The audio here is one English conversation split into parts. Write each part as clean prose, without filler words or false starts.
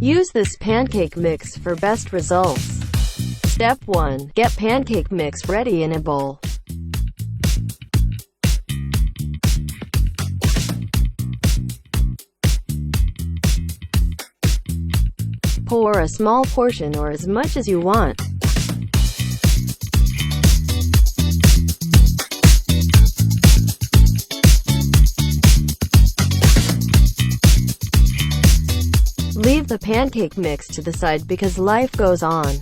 Use this pancake mix for best results. Step 1. Get pancake mix ready in a bowl. Pour a small portion or as much as you want. Leave the pancake mix to the side because life goes on.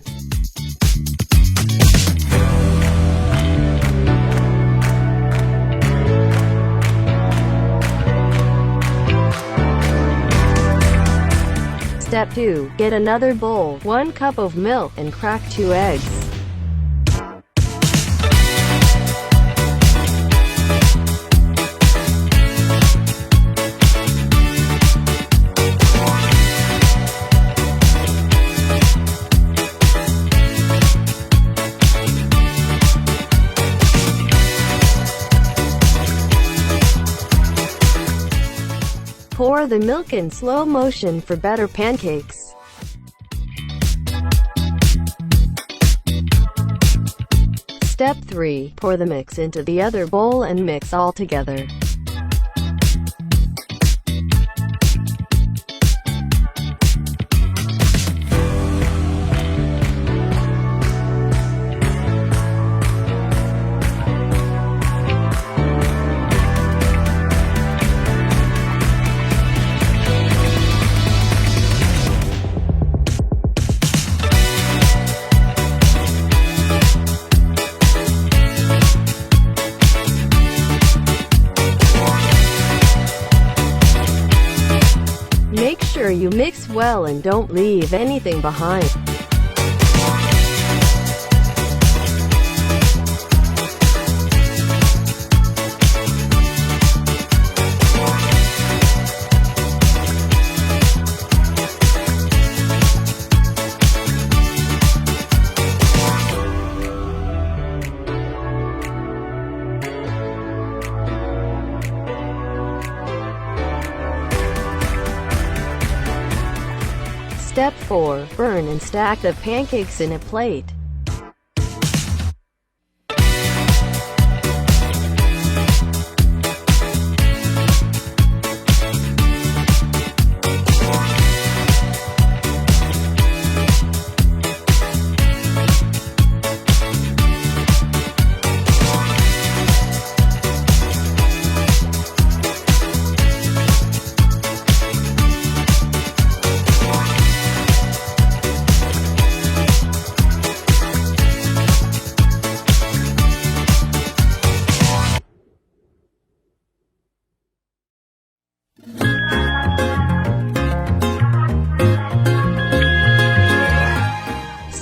Step 2. Get another bowl, 1 cup of milk, and crack 2 eggs. Pour the milk in slow motion for better pancakes. Step 3. Pour the mix into the other bowl and mix all together. Make sure you mix well and don't leave anything behind. Step 4. Burn and stack the pancakes in a plate.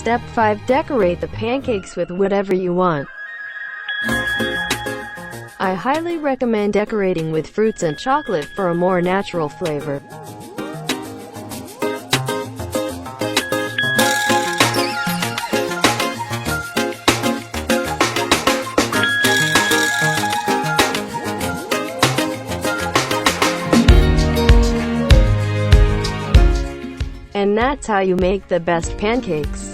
Step 5. Decorate the pancakes with whatever you want. I highly recommend decorating with fruits and chocolate for a more natural flavor. And that's how you make the best pancakes.